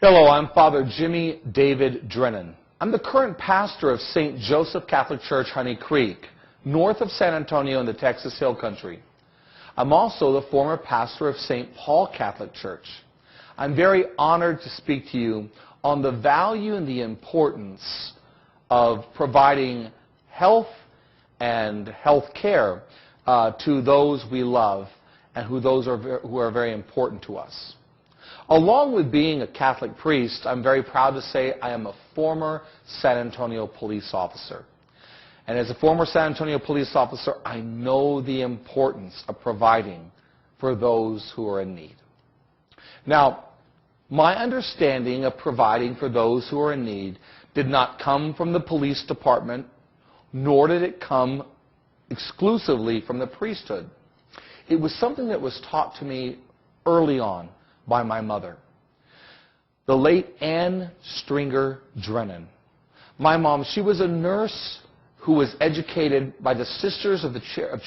Hello, I'm Father Jimmy David Drennan. I'm the current pastor of St. Joseph Catholic Church, Honey Creek, north of San Antonio in the Texas Hill Country. I'm also the former pastor of St. Paul Catholic Church. I'm very honored to speak to you on the value and the importance of providing health and health care to those we love and who are very important to us. Along with being a Catholic priest, I'm very proud to say I am a former San Antonio police officer. And as a former San Antonio police officer, I know the importance of providing for those who are in need. Now, my understanding of providing for those who are in need did not come from the police department, nor did it come exclusively from the priesthood. It was something that was taught to me early on by my mother, the late Anne Stringer Drennan. My mom, she was a nurse who was educated by the Sisters of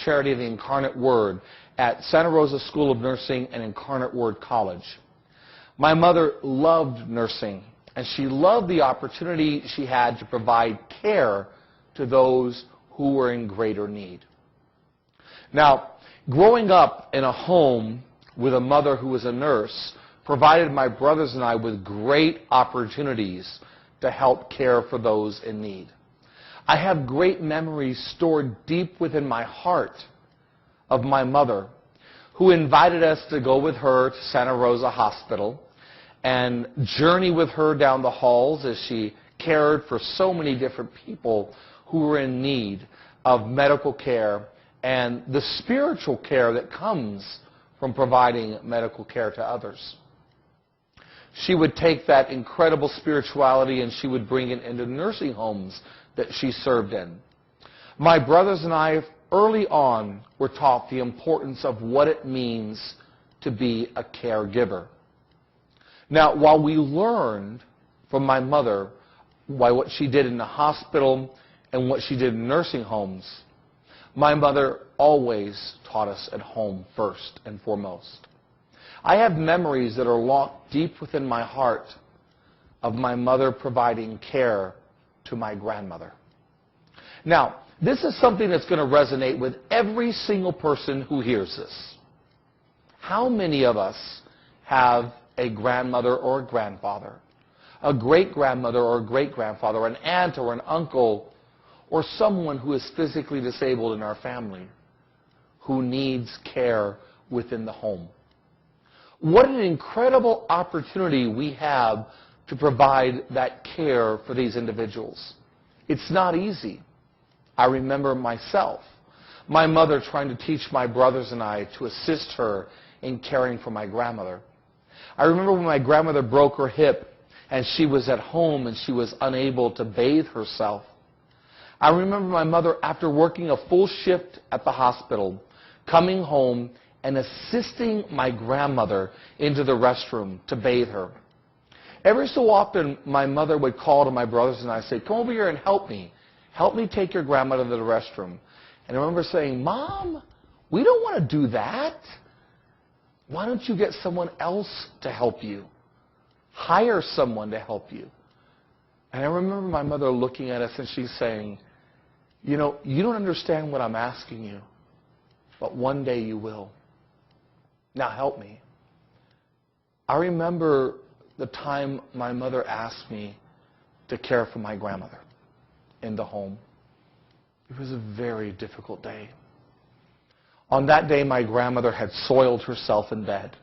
Charity of the Incarnate Word at Santa Rosa School of Nursing and Incarnate Word College. My mother loved nursing, and she loved the opportunity she had to provide care to those who were in greater need. Now, growing up in a home with a mother who was a nurse provided my brothers and I with great opportunities to help care for those in need. I have great memories stored deep within my heart of my mother, who invited us to go with her to Santa Rosa Hospital and journey with her down the halls as she cared for so many different people who were in need of medical care and the spiritual care that comes from providing medical care to others. She would take that incredible spirituality and she would bring it into nursing homes that she served in. My brothers and I, early on, were taught the importance of what it means to be a caregiver. Now, while we learned from my mother by what she did in the hospital and what she did in nursing homes, my mother always taught us at home first and foremost. I have memories that are locked deep within my heart of my mother providing care to my grandmother. Now, this is something that's going to resonate with every single person who hears this. How many of us have a grandmother or a grandfather, a great-grandmother or a great-grandfather, an aunt or an uncle, or someone who is physically disabled in our family who needs care within the home? What an incredible opportunity we have to provide that care for these individuals. It's not easy. I remember myself, my mother trying to teach my brothers and I to assist her in caring for my grandmother. I remember when my grandmother broke her hip and she was at home and she was unable to bathe herself. I remember my mother, after working a full shift at the hospital, coming home and assisting my grandmother into the restroom to bathe her. Every so often, my mother would call to my brothers and I say, "Come over here and help me. Help me take your grandmother to the restroom." And I remember saying, "Mom, we don't want to do that. Why don't you get someone else to help you? Hire someone to help you." And I remember my mother looking at us and she's saying, "You know, you don't understand what I'm asking you, but one day you will. Now help me." I remember the time my mother asked me to care for my grandmother in the home. It was a very difficult day. On that day, my grandmother had soiled herself in bed.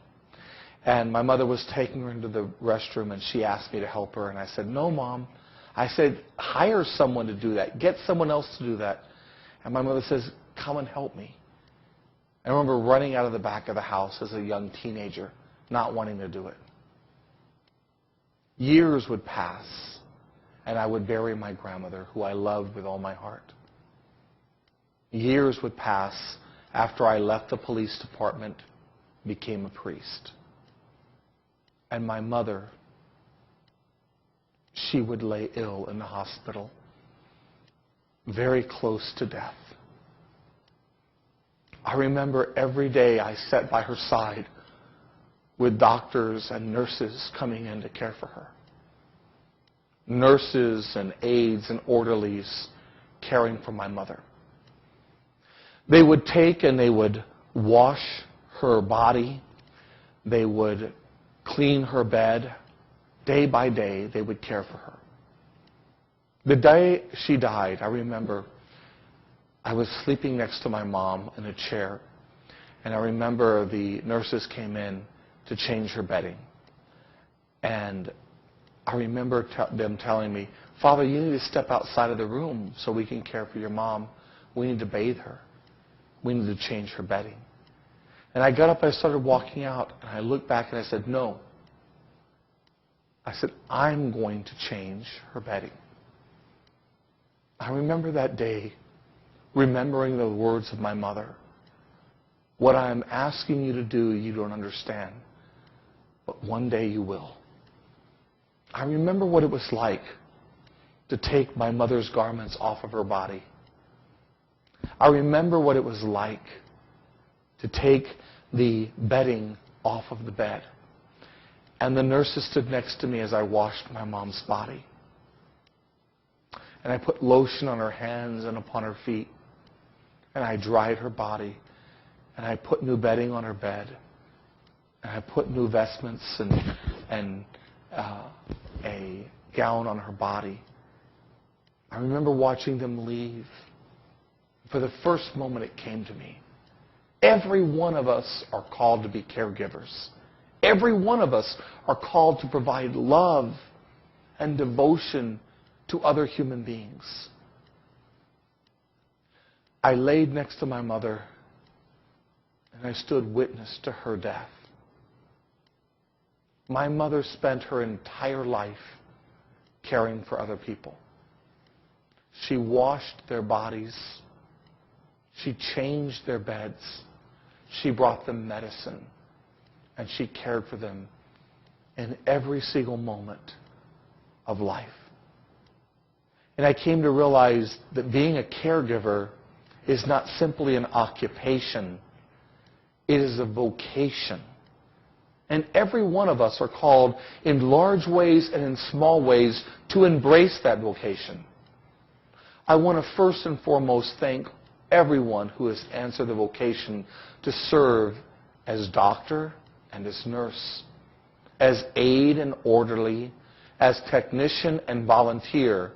And my mother was taking her into the restroom and she asked me to help her. And I said, "No, Mom." I said, "Hire someone to do that. Get someone else to do that." And my mother says, "Come and help me." I remember running out of the back of the house as a young teenager, not wanting to do it. Years would pass, and I would bury my grandmother, who I loved with all my heart. Years would pass after I left the police department, became a priest. And my mother, she would lay ill in the hospital, very close to death. I remember every day I sat by her side with doctors and nurses coming in to care for her. Nurses and aides and orderlies caring for my mother. They would take and they would wash her body. They would clean her bed. Day by day, they would care for her. The day she died, I remember I was sleeping next to my mom in a chair, and I remember the nurses came in to change her bedding. And I remember them telling me, "Father, you need to step outside of the room so we can care for your mom. We need to bathe her. We need to change her bedding." And I got up and I started walking out, and I looked back and I said, "No." I said, "I'm going to change her bedding." I remember that day, remembering the words of my mother. "What I'm asking you to do, you don't understand, but one day you will." I remember what it was like to take my mother's garments off of her body. I remember what it was like to take the bedding off of the bed. And the nurses stood next to me as I washed my mom's body. And I put lotion on her hands and upon her feet. And I dried her body. And I put new bedding on her bed. And I put new vestments and a gown on her body. I remember watching them leave. For the first moment it came to me. Every one of us are called to be caregivers. Every one of us are called to provide love and devotion to other human beings. I laid next to my mother and I stood witness to her death. My mother spent her entire life caring for other people. She washed their bodies. She changed their beds. She brought them medicine. And she cared for them in every single moment of life. And I came to realize that being a caregiver is not simply an occupation. It is a vocation. And every one of us are called in large ways and in small ways to embrace that vocation. I want to first and foremost thank everyone who has answered the vocation to serve as doctor and as nurse, as aide and orderly, as technician and volunteer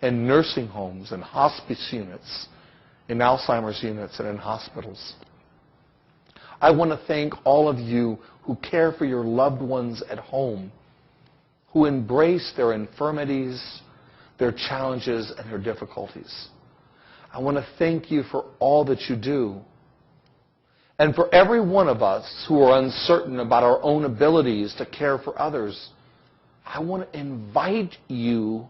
in nursing homes and hospice units, in Alzheimer's units and in hospitals. I want to thank all of you who care for your loved ones at home, who embrace their infirmities, their challenges, and their difficulties. I want to thank you for all that you do. And for every one of us who are uncertain about our own abilities to care for others, I want to invite you,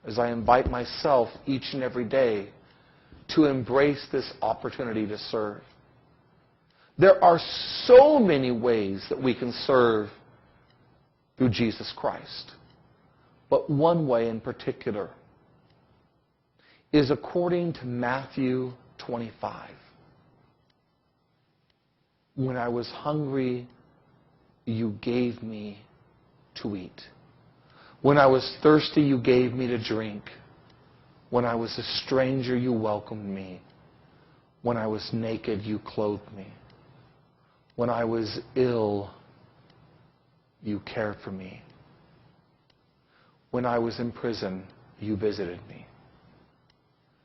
as I invite myself each and every day, to embrace this opportunity to serve. There are so many ways that we can serve through Jesus Christ. But one way in particular is according to Matthew 25. When I was hungry, you gave me to eat. When I was thirsty, you gave me to drink. When I was a stranger, you welcomed me. When I was naked, you clothed me. When I was ill, you cared for me. When I was in prison, you visited me.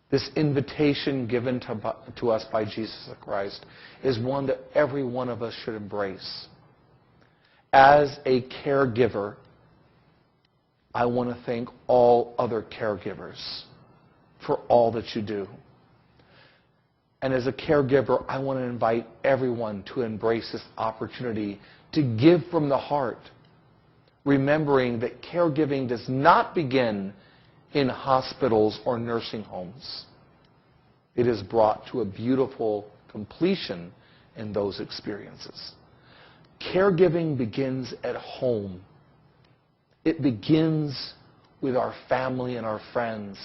This invitation given to us by Jesus Christ is one that every one of us should embrace. As a caregiver, I want to thank all other caregivers for all that you do. And as a caregiver, I want to invite everyone to embrace this opportunity to give from the heart, remembering that caregiving does not begin in hospitals or nursing homes. It is brought to a beautiful completion in those experiences. Caregiving begins at home. It begins with our family and our friends.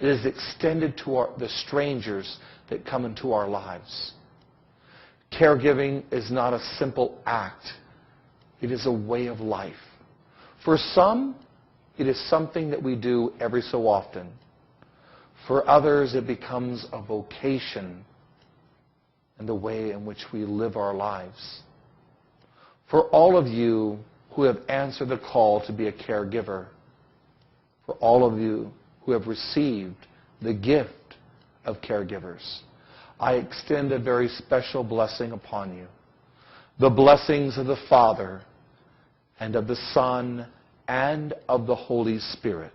It is extended to the strangers that come into our lives. Caregiving is not a simple act It is a way of life. For some, it is something that we do every so often. For others, it becomes a vocation and the way in which we live our lives. For all of you who have answered the call to be a caregiver, for all of you who have received the gift of caregivers, I extend a very special blessing upon you. The blessings of the Father and of the Son and of the Holy Spirit